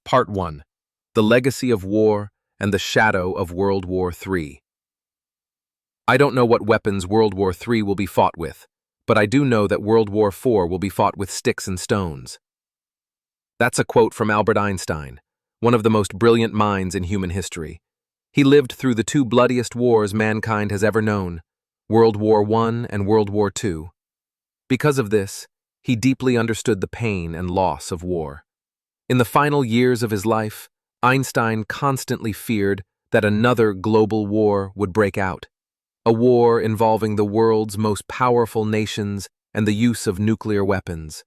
Part 1. The Legacy of War and the Shadow of World War III. I don't know what weapons World War III will be fought with, but I do know that World War IV will be fought with sticks and stones. That's a quote from Albert Einstein, one of the most brilliant minds in human history. He lived through the two bloodiest wars mankind has ever known, World War I and World War II. Because of this, he deeply understood the pain and loss of war. In the final years of his life, Einstein constantly feared that another global war would break out, a war involving the world's most powerful nations and the use of nuclear weapons,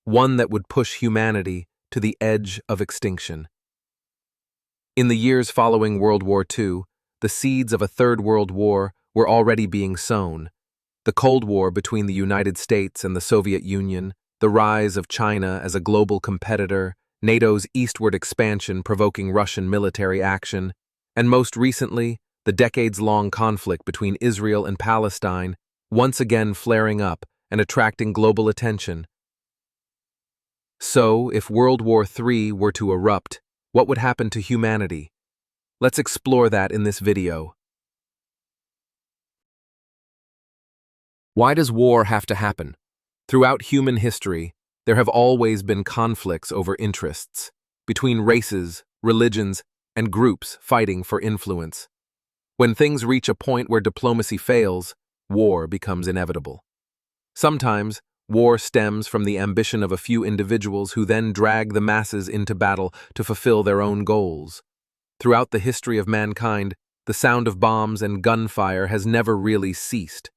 one that would push humanity to the edge of extinction. In the years following World War II, the seeds of a Third World War were already being sown. The Cold War between the United States and the Soviet Union, the rise of China as a global competitor, NATO's eastward expansion provoking Russian military action, and most recently, the decades-long conflict between Israel and Palestine, once again flaring up and attracting global attention. So, if World War III were to erupt, what would happen to humanity? Let's explore that in this video. Why does war have to happen? Throughout human history, there have always been conflicts over interests, between races, religions, and groups fighting for influence. When things reach a point where diplomacy fails, war becomes inevitable. Sometimes, war stems from the ambition of a few individuals who then drag the masses into battle to fulfill their own goals. Throughout the history of mankind, the sound of bombs and gunfire has never really ceased.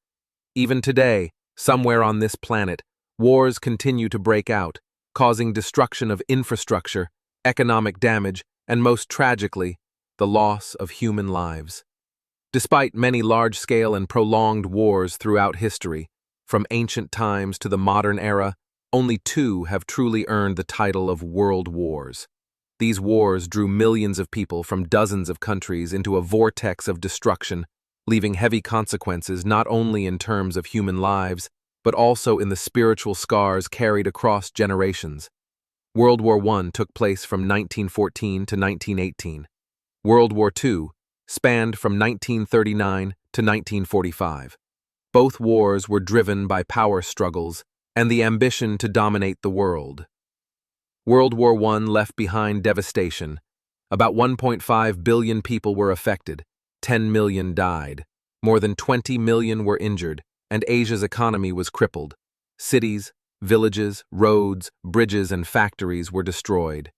Even today, somewhere on this planet, wars continue to break out, causing destruction of infrastructure, economic damage, and most tragically, the loss of human lives. Despite many large-scale and prolonged wars throughout history, from ancient times to the modern era, only two have truly earned the title of world wars. These wars drew millions of people from dozens of countries into a vortex of destruction, leaving heavy consequences not only in terms of human lives, but also in the spiritual scars carried across generations. World War I took place from 1914 to 1918. World War II spanned from 1939 to 1945. Both wars were driven by power struggles and the ambition to dominate the world. World War I left behind devastation. About 1.5 billion people were affected, 10 million died, more than 20 million were injured, and Asia's economy was crippled. Cities, villages, roads, bridges, and factories were destroyed.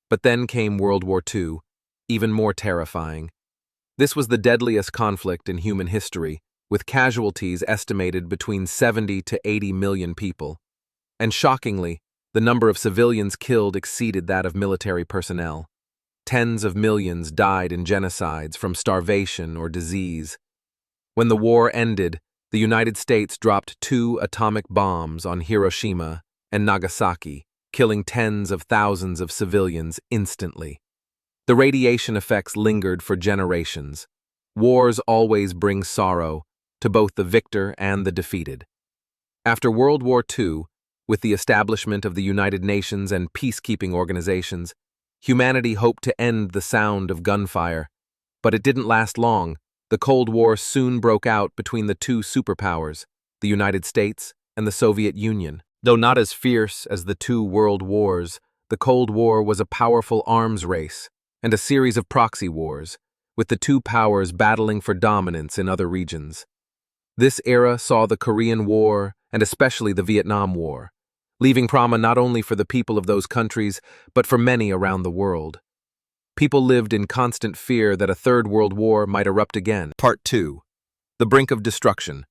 But then came World War II, even more terrifying. This was the deadliest conflict in human history, with casualties estimated between 70 to 80 million people. And shockingly, the number of civilians killed exceeded that of military personnel. Tens of millions died in genocides from starvation or disease. When the war ended, the United States dropped 2 atomic bombs on Hiroshima and Nagasaki, killing tens of thousands of civilians instantly. The radiation effects lingered for generations. Wars always bring sorrow to both the victor and the defeated. After World War II, with the establishment of the United Nations and peacekeeping organizations, humanity hoped to end the sound of gunfire. But it didn't last long. The Cold War soon broke out between the two superpowers, the United States and the Soviet Union. Though not as fierce as the two world wars, the Cold War was a powerful arms race and a series of proxy wars, with the two powers battling for dominance in other regions. This era saw the Korean War and especially the Vietnam War, leaving trauma not only for the people of those countries, but for many around the world. People lived in constant fear that a Third World War might erupt again. Part 2. The Brink of Destruction.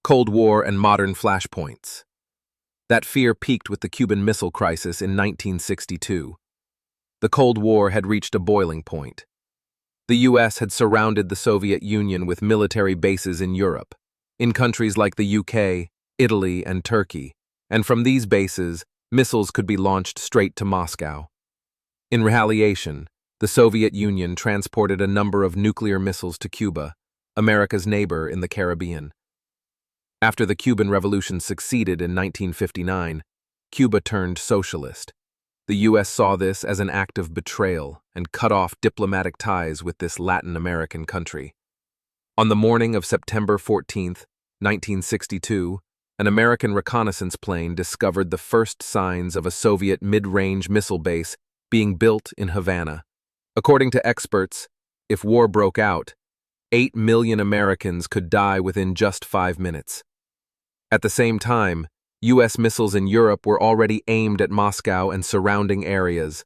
Cold War and Modern Flashpoints. That fear peaked with the Cuban Missile Crisis in 1962. The Cold War had reached a boiling point. The U.S. had surrounded the Soviet Union with military bases in Europe, in countries like the UK, Italy, and Turkey, and from these bases, missiles could be launched straight to Moscow. In retaliation, the Soviet Union transported a number of nuclear missiles to Cuba, America's neighbor in the Caribbean. After the Cuban Revolution succeeded in 1959, Cuba turned socialist. The US saw this as an act of betrayal and cut off diplomatic ties with this Latin American country. On the morning of September 14, 1962, an American reconnaissance plane discovered the first signs of a Soviet mid-range missile base being built in Havana. According to experts, if war broke out, 8 million Americans could die within just 5 minutes. At the same time, US missiles in Europe were already aimed at Moscow and surrounding areas.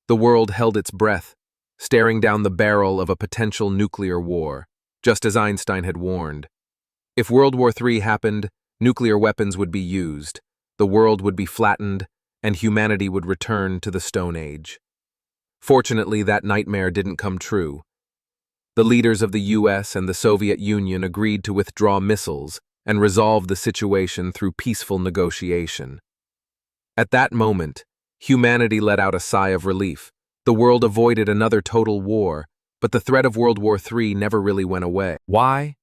The world held its breath, staring down the barrel of a potential nuclear war, just as Einstein had warned. If World War III happened, nuclear weapons would be used, the world would be flattened, and humanity would return to the Stone Age. Fortunately, that nightmare didn't come true. The leaders of the US and the Soviet Union agreed to withdraw missiles and resolve the situation through peaceful negotiation. At that moment, humanity let out a sigh of relief. The world avoided another total war, but the threat of World War III never really went away. Why?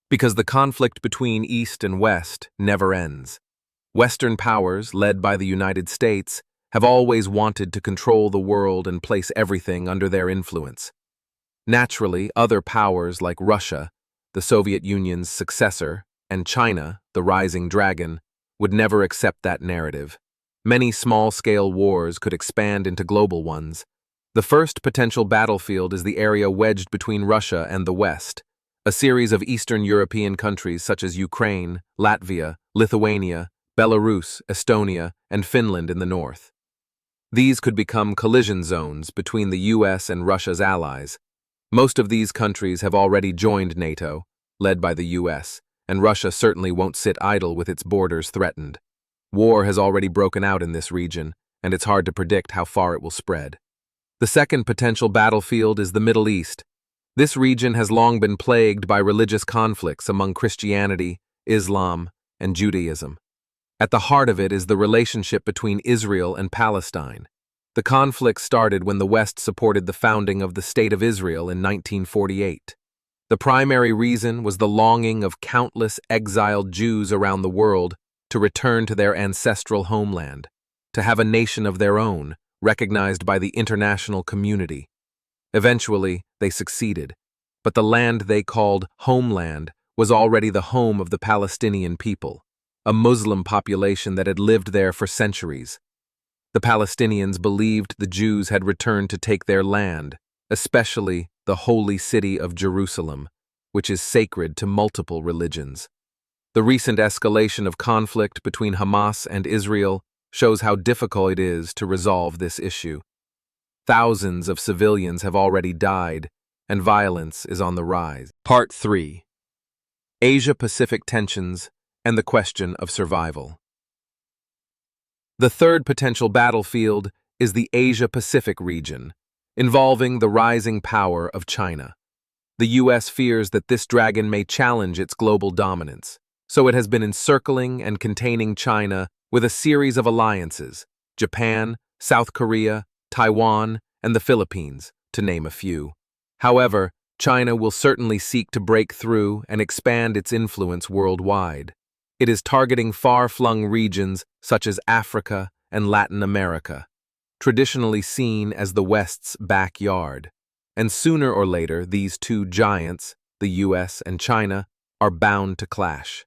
Because the conflict between East and West never ends. Western powers, led by the United States, have always wanted to control the world and place everything under their influence. Naturally, other powers like Russia, the Soviet Union's successor, and China, the rising dragon, would never accept that narrative. Many small-scale wars could expand into global ones. The first potential battlefield is the area wedged between Russia and the West, a series of Eastern European countries such as Ukraine, Latvia, Lithuania, Belarus, Estonia, and Finland in the north. These could become collision zones between the US and Russia's allies. Most of these countries have already joined NATO, led by the US, and Russia certainly won't sit idle with its borders threatened. War has already broken out in this region, and it's hard to predict how far it will spread. The second potential battlefield is the Middle East. This region has long been plagued by religious conflicts among Christianity, Islam, and Judaism. At the heart of it is the relationship between Israel and Palestine. The conflict started when the West supported the founding of the State of Israel in 1948. The primary reason was the longing of countless exiled Jews around the world to return to their ancestral homeland, to have a nation of their own, recognized by the international community. Eventually, they succeeded, but the land they called homeland was already the home of the Palestinian people, a Muslim population that had lived there for centuries. The Palestinians believed the Jews had returned to take their land, especially the holy city of Jerusalem, which is sacred to multiple religions. The recent escalation of conflict between Hamas and Israel shows how difficult it is to resolve this issue. Thousands of civilians have already died, and violence is on the rise. Part 3. Asia-Pacific tensions and the question of survival. The third potential battlefield is the Asia-Pacific region, involving the rising power of China. The US fears that this dragon may challenge its global dominance, so it has been encircling and containing China with a series of alliances: Japan, South Korea, Taiwan, and the Philippines, to name a few. However, China will certainly seek to break through and expand its influence worldwide. It is targeting far-flung regions such as Africa and Latin America, traditionally seen as the West's backyard. And sooner or later, these two giants, the US and China, are bound to clash.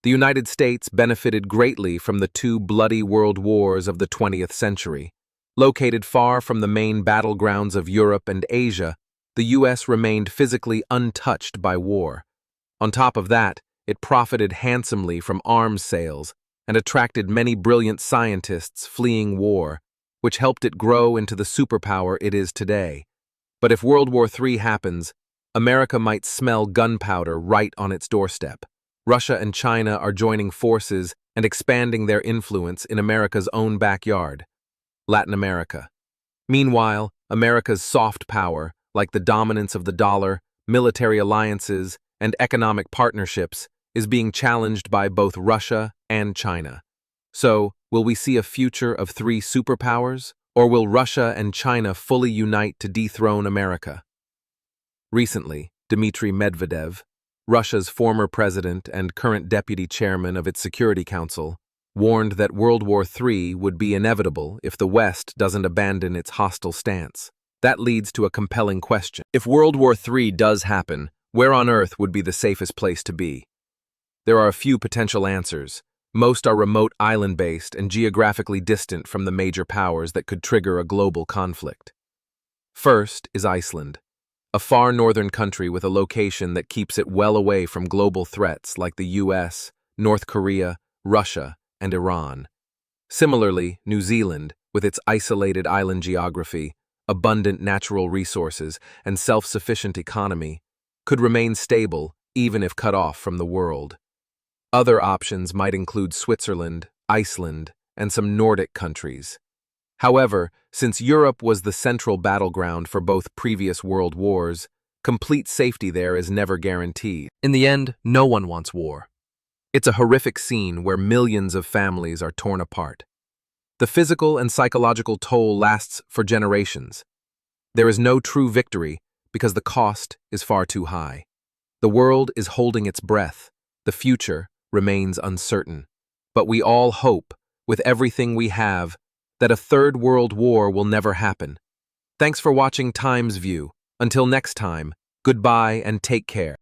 The United States benefited greatly from the two bloody world wars of the 20th century. Located far from the main battlegrounds of Europe and Asia, the US remained physically untouched by war. On top of that, it profited handsomely from arms sales and attracted many brilliant scientists fleeing war, which helped it grow into the superpower it is today. But if World War III happens, America might smell gunpowder right on its doorstep. Russia and China are joining forces and expanding their influence in America's own backyard, Latin America. Meanwhile, America's soft power, like the dominance of the dollar, military alliances, and economic partnerships, is being challenged by both Russia and China. So, will we see a future of three superpowers, or will Russia and China fully unite to dethrone America? Recently, Dmitry Medvedev, Russia's former president and current deputy chairman of its Security Council, warned that World War III would be inevitable if the West doesn't abandon its hostile stance. That leads to a compelling question. If World War III does happen, where on Earth would be the safest place to be? There are a few potential answers. Most are remote island-based and geographically distant from the major powers that could trigger a global conflict. First is Iceland, a far northern country with a location that keeps it well away from global threats like the US, North Korea, Russia, and Iran. Similarly, New Zealand, with its isolated island geography, abundant natural resources, and self-sufficient economy, could remain stable even if cut off from the world. Other options might include Switzerland, Iceland, and some Nordic countries. However, since Europe was the central battleground for both previous world wars, complete safety there is never guaranteed. In the end, no one wants war. It's a horrific scene where millions of families are torn apart. The physical and psychological toll lasts for generations. There is no true victory because the cost is far too high. The world is holding its breath. The future remains uncertain. But we all hope, with everything we have, that a third world war will never happen. Thanks for watching Times View. Until next time, goodbye and take care.